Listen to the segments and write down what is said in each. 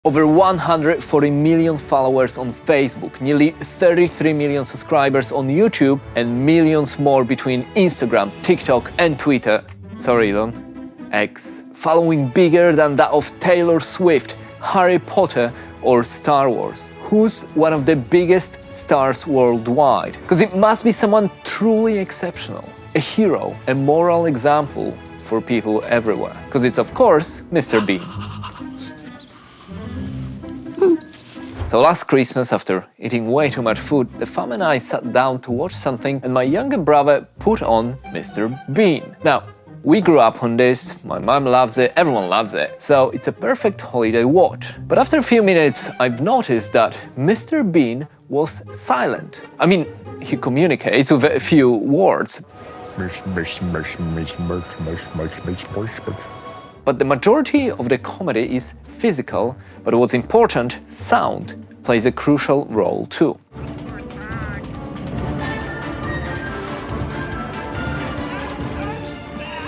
Over 140 million followers on Facebook, nearly 33 million subscribers on YouTube, and millions more between Instagram, TikTok and Twitter. Sorry, Elon. X. Following bigger than that of Taylor Swift, Harry Potter or Star Wars. Who's one of the biggest stars worldwide? Because it must be someone truly exceptional. A hero, a moral example for people everywhere. Because it's of course Mr. Bean. So last Christmas, after eating way too much food, the fam and I sat down to watch something and my younger brother put on Mr. Bean. Now, we grew up on this, my mom loves it, everyone loves it, so it's a perfect holiday watch. But after a few minutes, I've noticed that Mr. Bean was silent. I mean, he communicates with a few words. But the majority of the comedy is physical, but what's important, sound, plays a crucial role too.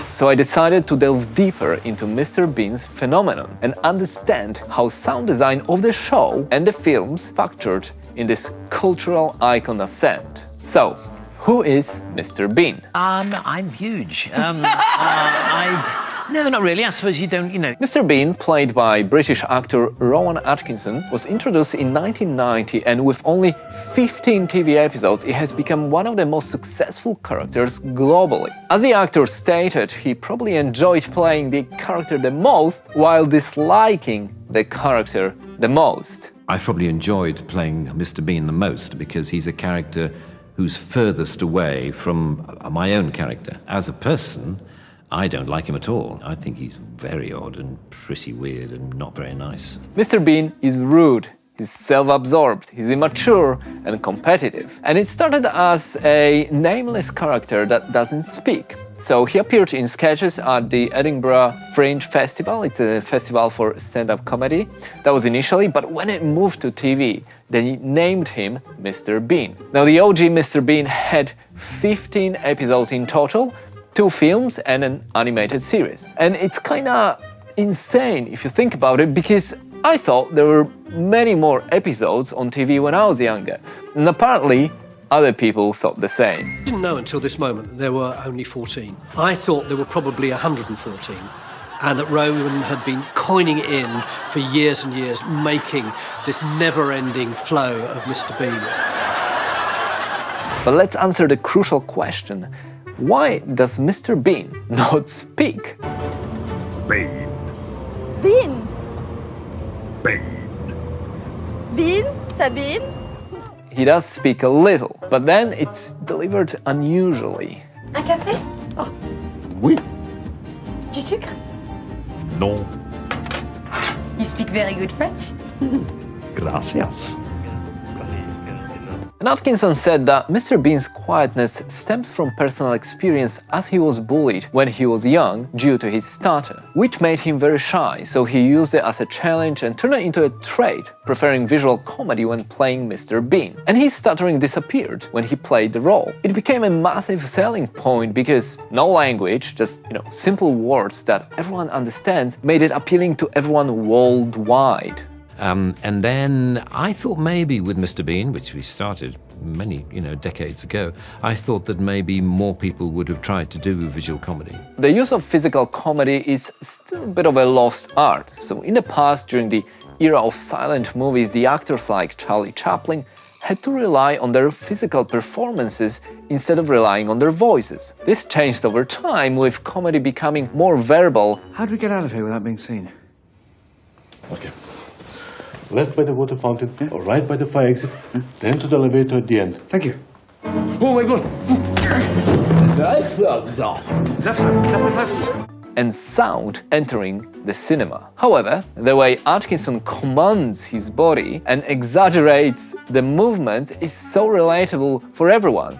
So I decided to delve deeper into Mr. Bean's phenomenon and understand how sound design of the show and the films factored in this cultural icon ascent. So, who is Mr. Bean? I'm huge. No, not really. I suppose you don't, Mr. Bean, played by British actor Rowan Atkinson, was introduced in 1990 and with only 15 TV episodes, it has become one of the most successful characters globally. As the actor stated, he probably enjoyed playing the character the most while disliking the character the most. I probably enjoyed playing Mr. Bean the most because he's a character who's furthest away from my own character. As a person, I don't like him at all. I think he's very odd and pretty weird and not very nice. Mr. Bean is rude, he's self-absorbed, he's immature and competitive. And it started as a nameless character that doesn't speak. So he appeared in sketches at the Edinburgh Fringe Festival. It's a festival for stand-up comedy. That was initially, but when it moved to TV, they named him Mr. Bean. Now the OG Mr. Bean had 15 episodes in total, 2 films and an animated series. And it's kinda insane if you think about it, because I thought there were many more episodes on TV when I was younger. And apparently, other people thought the same. I didn't know until this moment that there were only 14. I thought there were probably 114, and that Rowan had been coining it in for years and years, making this never-ending flow of Mr. Beans. But let's answer the crucial question. Why does Mr. Bean not speak? Bean. Bean. Bean. Bean. Sabine. He does speak a little, but then it's delivered unusually. Un café? Oui. Du sucre? Non. You speak very good French. Gracias. And Atkinson said that Mr. Bean's quietness stems from personal experience as he was bullied when he was young due to his stutter, which made him very shy, so he used it as a challenge and turned it into a trait, preferring visual comedy when playing Mr. Bean. And his stuttering disappeared when he played the role. It became a massive selling point because no language, just, simple words that everyone understands, made it appealing to everyone worldwide. And then I thought maybe with Mr. Bean, which we started many, decades ago, I thought that maybe more people would have tried to do visual comedy. The use of physical comedy is still a bit of a lost art. So in the past, during the era of silent movies, the actors like Charlie Chaplin had to rely on their physical performances instead of relying on their voices. This changed over time, with comedy becoming more verbal. How do we get out of here without being seen? Okay. Left by the water fountain, or right by the fire exit, then to the elevator at the end. Thank you. Oh, wait, good. Left side. And sound entering the cinema. However, the way Atkinson commands his body and exaggerates the movement is so relatable for everyone.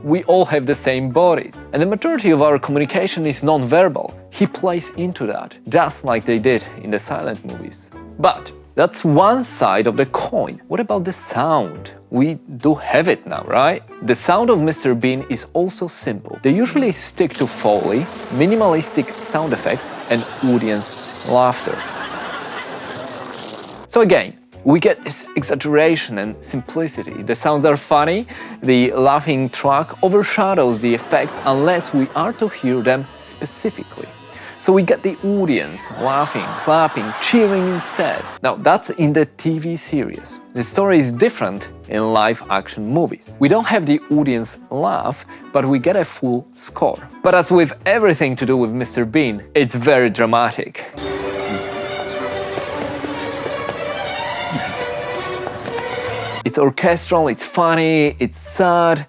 We all have the same bodies. And the majority of our communication is non-verbal. He plays into that, just like they did in the silent movies. But that's one side of the coin. What about the sound? We do have it now, right? The sound of Mr. Bean is also simple. They usually stick to Foley, minimalistic sound effects, and audience laughter. So again, we get this exaggeration and simplicity. The sounds are funny, the laughing track overshadows the effects unless we are to hear them specifically. So we get the audience laughing, clapping, cheering instead. Now that's in the TV series. The story is different in live action movies. We don't have the audience laugh, but we get a full score. But as with everything to do with Mr. Bean, it's very dramatic. It's orchestral, it's funny, it's sad.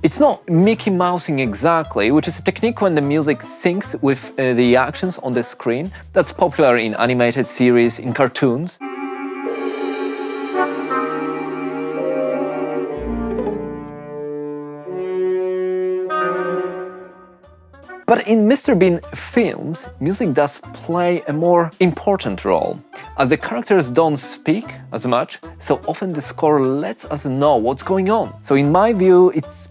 It's not Mickey Mousing exactly, which is a technique when the music syncs with the actions on the screen. That's popular in animated series, in cartoons. But in Mr. Bean films, music does play a more important role. As the characters don't speak as much, so often the score lets us know what's going on. So in my view, it's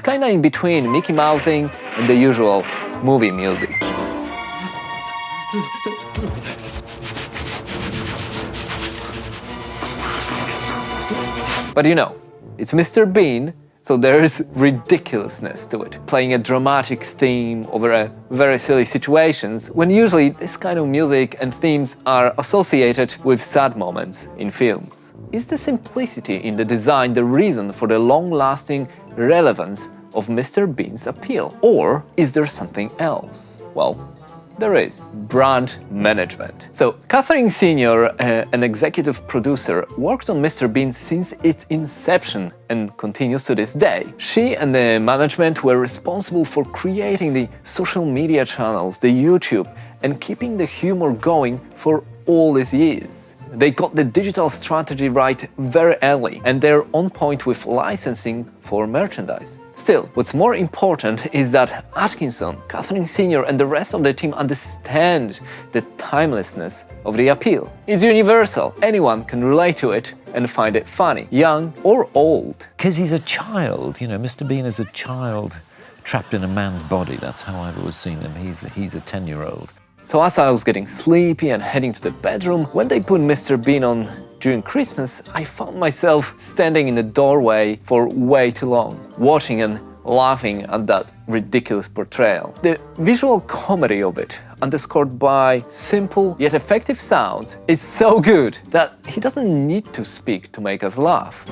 kinda in between Mickey Mousing and the usual movie music. But you know, it's Mr. Bean, so there's ridiculousness to it, playing a dramatic theme over a very silly situations, when usually this kind of music and themes are associated with sad moments in films. Is the simplicity in the design the reason for the long-lasting relevance of Mr. Bean's appeal? Or is there something else? Well, there is brand management. So Catherine Senior, an executive producer, worked on Mr. Bean since its inception and continues to this day. She and the management were responsible for creating the social media channels, the YouTube, and keeping the humor going for all these years. They got the digital strategy right very early, and they're on point with licensing for merchandise. Still, what's more important is that Atkinson, Catherine Senior, and the rest of the team understand the timelessness of the appeal. It's universal. Anyone can relate to it and find it funny, young or old. Because he's a child, you know, Mr. Bean is a child trapped in a man's body. That's how I've always seen him. He's a 10-year-old. So as I was getting sleepy and heading to the bedroom, when they put Mr. Bean on during Christmas, I found myself standing in the doorway for way too long, watching and laughing at that ridiculous portrayal. The visual comedy of it, underscored by simple yet effective sounds, is so good that he doesn't need to speak to make us laugh.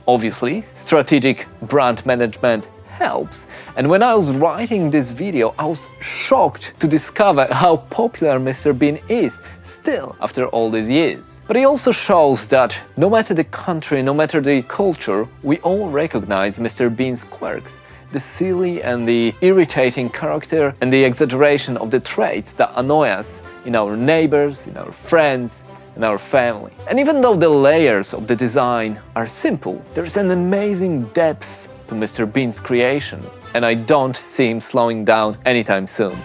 Obviously, strategic brand management helps, and when I was writing this video, I was shocked to discover how popular Mr. Bean is still after all these years. But it also shows that no matter the country, no matter the culture, we all recognize Mr. Bean's quirks, the silly and the irritating character and the exaggeration of the traits that annoy us in our neighbors, in our friends, and our family. And even though the layers of the design are simple, there's an amazing depth to Mr. Bean's creation, and I don't see him slowing down anytime soon.